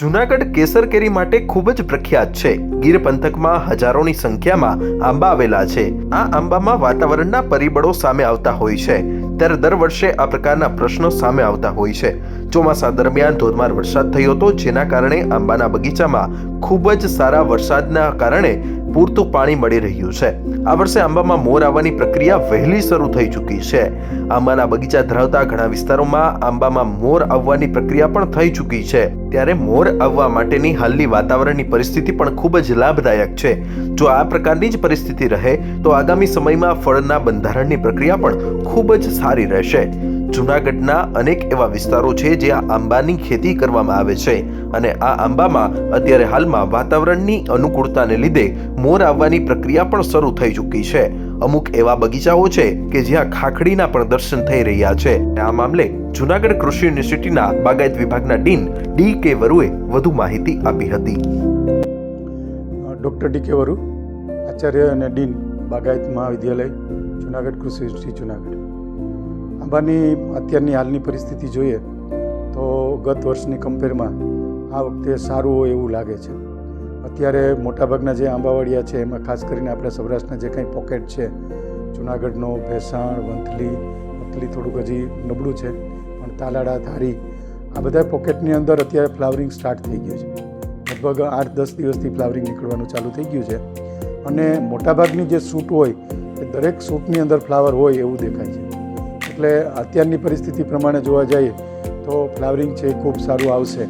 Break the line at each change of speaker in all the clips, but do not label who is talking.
જૂનાગઢ કેસર કેરી માટે ખૂબ જ પ્રખ્યાત છે। ગીર પંથકમાં હજારોની સંખ્યામાં આંબા આવેલા છે। આ આંબામાં વાતાવરણના પરિબળો સામે આવતા હોય છે, ત્યારે દર વર્ષે આ પ્રકારના પ્રશ્નો સામે આવતા હોય છે। ચોમાસા દરમિયાન ધોધમાર વરસાદ થયો હતો, જેના કારણે આંબાના બગીચામાં ખૂબ જ સારા વરસાદના કારણે પૂરતું પાણી મળી રહ્યું છે। આ વર્ષે આંબામાં મોર આવવાની પ્રક્રિયા વહેલી શરૂ થઈ ચૂકી છે। આંબાના બગીચા ધરાવતા ઘણા વિસ્તારોમાં આંબામાં મોર આવવાની પ્રક્રિયા પણ થઈ ચૂકી છે, ત્યારે મોર આવવા માટેની હાલની વાતાવરણની પરિસ્થિતિ પણ ખૂબ જ લાભદાયક છે। જો આ પ્રકારની જ પરિસ્થિતિ રહે તો આગામી સમયમાં ફળના બંધારણની પ્રક્રિયા પણ ખૂબ જ સારી રહેશે। જૂનાગઢના અનેક એવા વિસ્તારો છે જ્યાં આંબાની ખેતી કરવામાં આવે છે, અને આ આંબામાં અત્યારે હાલમાં વાતાવરણની અનુકૂળતાને લીધે મોર આવવાની પ્રક્રિયા પણ શરૂ થઈ ચૂકી છે। અમુક એવા બગીચાઓ છે કે જ્યાં ખાખડીના પણ દર્શન થઈ રહ્યા છે। આ મામલે જૂનાગઢ કૃષિ યુનિવર્સિટીના બાગાયત વિભાગના ડીન ડી.કે. વરુએ વધુ માહિતી આપી હતી।
ડૉક્ટર ડી.કે. વરુ, આચાર્ય અને ડીન બાગાયત મહાવિદ્યાલય, જૂનાગઢ કૃષિ યુનિવર્સિટી, જૂનાગઢ। આંબાની અત્યારની હાલની પરિસ્થિતિ જોઈએ તો ગત વર્ષની કમ્પેરમાં આ વખતે સારું હોય એવું લાગે છે। અત્યારે મોટાભાગના જે આંબાવાડિયા છે એમાં ખાસ કરીને આપણે સૌરાષ્ટ્રના જે કંઈ પોકેટ છે, જૂનાગઢનો ભેસાણ, વંથલી થોડુંક હજી નબળું છે, પણ તાલાળા, ધારી, આ બધા પોકેટની અંદર અત્યારે ફ્લાવરિંગ સ્ટાર્ટ થઈ ગયું છે। લગભગ 8-10 દિવસથી ફ્લાવરિંગ નીકળવાનું ચાલુ થઈ ગયું છે, અને મોટાભાગની જે સૂટ હોય એ દરેક સૂટની અંદર ફ્લાવર હોય એવું દેખાય છે। એટલે અત્યારની પરિસ્થિતિ પ્રમાણે જોવા જઈએ તો ફ્લાવરિંગ છે એ ખૂબ સારું આવશે।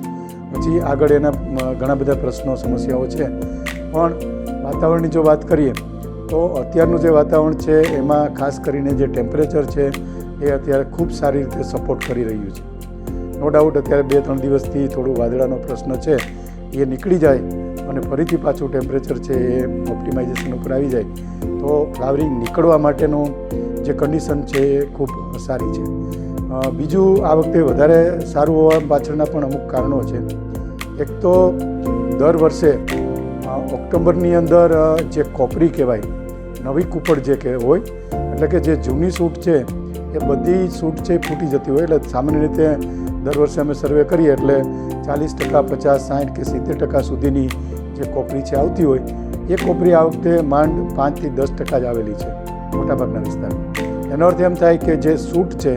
પછી આગળ એના ઘણા બધા પ્રશ્નો, સમસ્યાઓ છે, પણ વાતાવરણની જો વાત કરીએ તો અત્યારનું જે વાતાવરણ છે એમાં ખાસ કરીને જે ટેમ્પરેચર છે એ અત્યારે ખૂબ સારી રીતે સપોર્ટ કરી રહ્યું છે। નો ડાઉટ અત્યારે 2-3 દિવસથી થોડું વાદળાનો પ્રશ્ન છે એ નીકળી જાય અને ફરીથી પાછું ટેમ્પરેચર છે એ ઓપ્ટિમાઇઝેશન ઉપર આવી જાય તો ફ્લાવરિંગ નીકળવા માટેનું જે કન્ડિશન છે એ ખૂબ સારી છે। બીજું, આ વખતે વધારે સારું હોવા પાછળના પણ અમુક કારણો છે। એક તો દર વર્ષે ઓક્ટોબરની અંદર જે કોપરી કહેવાય, નવી કૂપળ જે કે હોય, એટલે કે જે જૂની સૂટ છે એ બધી સૂટ છે ફૂટી જતી હોય। એટલે સામાન્ય રીતે દર વર્ષે અમે સર્વે કરીએ એટલે 40%, 50%, 60% કે 70% સુધીની જે કોપરી છે આવતી હોય, એ કોપરી આ વખતે માંડ 5 થી 10% જ આવેલી છે મોટાભાગના વિસ્તારમાં। એનો અર્થ એમ થાય કે જે સૂટ છે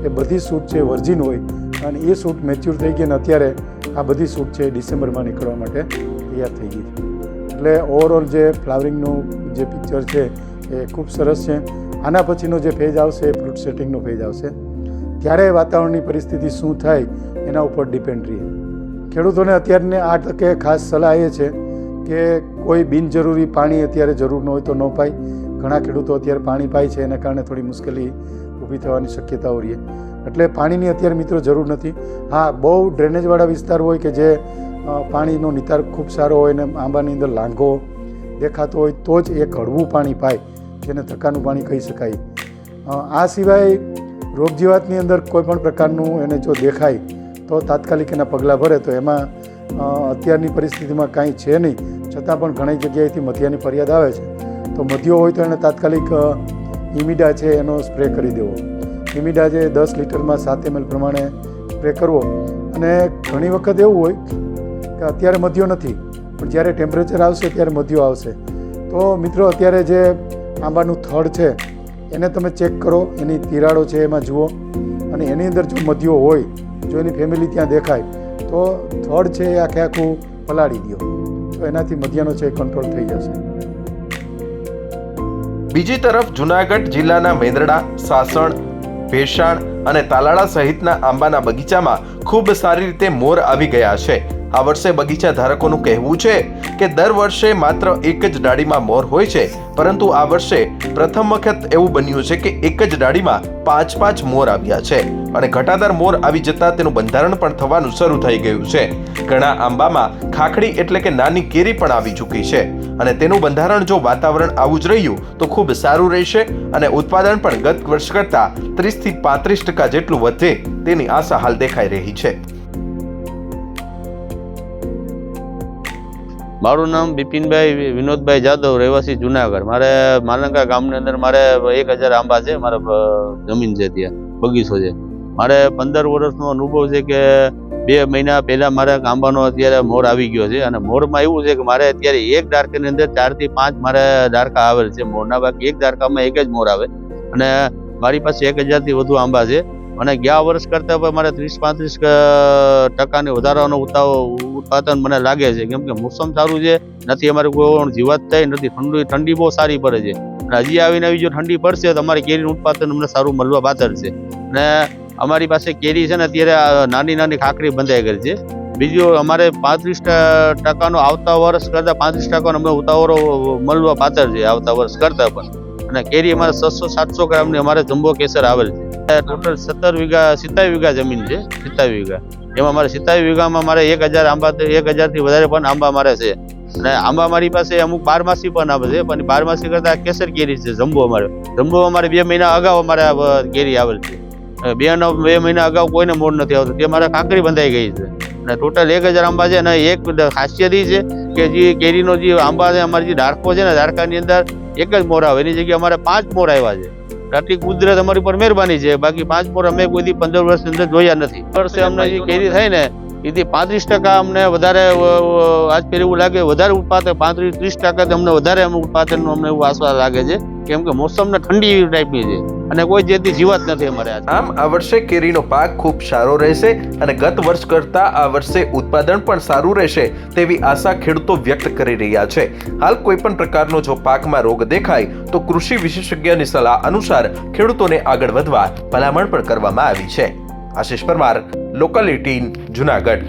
એ બધી સૂટ છે વર્જિન હોય, અને એ સૂટ મેચ્યોર થઈ ગઈ, અને અત્યારે આ બધી સૂટ છે ડિસેમ્બરમાં નીકળવા માટે તૈયાર થઈ ગઈ છે। એટલે ઓવરઓલ જે ફ્લાવરિંગનું જે પિક્ચર છે એ ખૂબ સરસ છે। આના પછીનો જે ફેઝ આવશે એ ફ્રૂટ સેટિંગનો ફેઝ આવશે, ત્યારે વાતાવરણની પરિસ્થિતિ શું થાય એના ઉપર ડિપેન્ડ રહે। ખેડૂતોને અત્યારને આ તકે ખાસ સલાહ એ છે કે કોઈ બિનજરૂરી પાણી અત્યારે જરૂર ન હોય તો ન પાય। ઘણા ખેડૂતો અત્યારે પાણી પાય છે, એના કારણે થોડી મુશ્કેલી ઊભી થવાની શક્યતાઓ રહે, એટલે પાણીની અત્યારે મિત્રો જરૂર નથી। હા, બહુ ડ્રેનેજવાળા વિસ્તાર હોય કે જે પાણીનો નિતાર ખૂબ સારો હોય ને આંબાની અંદર લાંઘો દેખાતો હોય તો જ એક હળવું પાણી પાય, જેને ધક્કાનું પાણી કહી શકાય। આ સિવાય રોગજીવાતની અંદર કોઈ પણ પ્રકારનું એને જો દેખાય તો તાત્કાલિક એના પગલાં ભરે, તો એમાં અત્યારની પરિસ્થિતિમાં કાંઈ છે નહીં, છતાં પણ ઘણી જગ્યાએથી મધ્યાની ફરિયાદ આવે છે, તો મધ્યો હોય તો એને તાત્કાલિક ઇમિડા છે એનો સ્પ્રે કરી દેવો। ઇમિડા જે 10 લીટરમાં 7 ml પ્રમાણે સ્પ્રે કરવો। અને ઘણી વખત એવું હોય કે અત્યારે મધ્યો નથી, પણ જ્યારે ટેમ્પરેચર આવશે ત્યારે મધ્યો આવશે, તો મિત્રો અત્યારે જે આંબાનું થડ છે એને તમે ચેક કરો, એની તિરાડો છે એમાં જુઓ, અને એની અંદર જો મધ્યો હોય, જો એની ફેમિલી ત્યાં દેખાય તો થડ છે એ આખું પલાળી દો, તો એનાથી મધ્યાનો છે કંટ્રોલ થઈ જશે।
બીજી તરફ જૂનાગઢ જિલ્લાના મેંદરડા, સાસણ, ભેસાણ અને તાલાળા સહિતના આંબાના બગીચામાં ખૂબ સારી રીતે મોર આવી ગયા છે। આ વર્ષે બગીચા ધારકોનું કહેવું છે કે દર વર્ષે માત્ર એક જ ડાળીમાં મોર હોય છે, પરંતુ આ વર્ષે પ્રથમ વખત એવું બન્યું છે કે એક જ ડાળીમાં 5 મોર આવ્યા છે, અને ઘટાદાર મોર આવી જતા તેનું બંધારણ પણ થવાનું શરૂ થઈ ગયું છે। ઘણા આંબામાં ખાખડી એટલે કે નાની કેરી પણ આવી ચૂકી છે, અને તેનું બંધારણ જો વાતાવરણ આવું જ રહ્યું તો ખૂબ સારું રહેશે, અને ઉત્પાદન પણ ગત વર્ષ કરતા 30 થી 35% જેટલું વધે તેની આશા હાલ દેખાઈ રહી છે।
મારું નામ બિપિનભાઈ વિનોદભાઈ જાદવ, રહેવાસી જુનાગઢ। મારે માલંગા ગામની અંદર મારે 1000 આંબા છે, મારા જમીન છે, ત્યાં બગીચો છે। મારે 15 વર્ષનો અનુભવ છે કે 2 મહિના પહેલા મારા આંબાનો અત્યારે મોર આવી ગયો છે અને મોરમાં એવું છે કે મારે અત્યારે એક દારકાની અંદર 4 થી 5 મારે દારકા આવેલ છે મોરના, બાકી એક દારકામાં એક જ મોર આવે અને મારી પાસે 1000 થી વધુ આંબા છે અને ગયા વર્ષ કરતાં પણ મારે 30-35% વધારાનો ઉત્પાદન મને લાગે છે, કેમ કે મોસમ સારું છે, નથી અમારે કોઈ જીવાત થઈ નથી, ઠંડી બહુ સારી પડે છે અને હજી આવીને આવી જો ઠંડી પડશે તો અમારી કેરીનું ઉત્પાદન અમને સારું મળવા પાત્ર છે અને અમારી પાસે કેરી છે ને અત્યારે નાની નાની ખાખરી બંધાઈ ગઈ છે. બીજું અમારે 35% આવતા વર્ષ કરતાં 35% અમને ઉતાવળો મળવા પાત્ર છે આવતા વર્ષ કરતાં પણ. અને કેરી અમારે 600-700 ગ્રામની અમારે જમ્બો કેસર આવેલ છે. ટોટલ 27 વીઘા જમીન છે, 27 વીઘા. એમાં મારે 27 વીઘામાં મારે 1000 આંબા, 1000 થી વધારે પણ આંબા મારે છે અને આંબા મારી પાસે અમુક 12માસી પણ આવે છે, પણ 12માસી કરતા કેસર કેરી છે જમ્બો અમારે 2 મહિના અગાઉ અમારે કેરી આવેલ છે. 2 મહિના અગાઉ કોઈને મોર નથી આવતો, તે મારે ખાખરી બંધાઈ ગઈ છે અને ટોટલ 1000 આંબા છે. અને એક ખાસિયત એ છે કે જે કેરીનો જે આંબા છે અમારી જે દારકો છે ને, દારકાની અંદર એક જ મોર આવે, એની જગ્યાએ અમારે 5 મોર આવ્યા છે. આટલી કુદરત અમારી પર મહેરબાની છે, બાકી 5 મોર અમે કોઈ 15 વર્ષની અંદર જોયા નથી. વર્ષે અમને જે કેરી થાય ને એથી 35% અમને વધારે આજ પહેલા એવું લાગે વધારે ઉત્પાદન, 35-30% અમને વધારે ઉત્પાદનનું અમને એવું આશા લાગે છે, કેમ કે મોસમને ઠંડી ટાઈપની છે અને કોઈ જેથી જીવાત નથી અમારે.
આમ આ વર્ષે કેરીનો પાક ખૂબ સારો રહેશે અને ગત વર્ષ કરતા આ વર્ષે ઉત્પાદન પણ સારું રહેશે તેવી આશા ખેડૂતો વ્યક્ત કરી રહ્યા છે. હાલ કોઈ પણ પ્રકારનો જો પાકમાં રોગ દેખાય તો કૃષિ વિશેષજ્ઞની સલાહ અનુસાર ખેડૂતોને આગળ વધવા ભલામણ પણ કરવામાં આવી છે. આશિષ પરમાર, લોકલ 18, જુનાગઢ.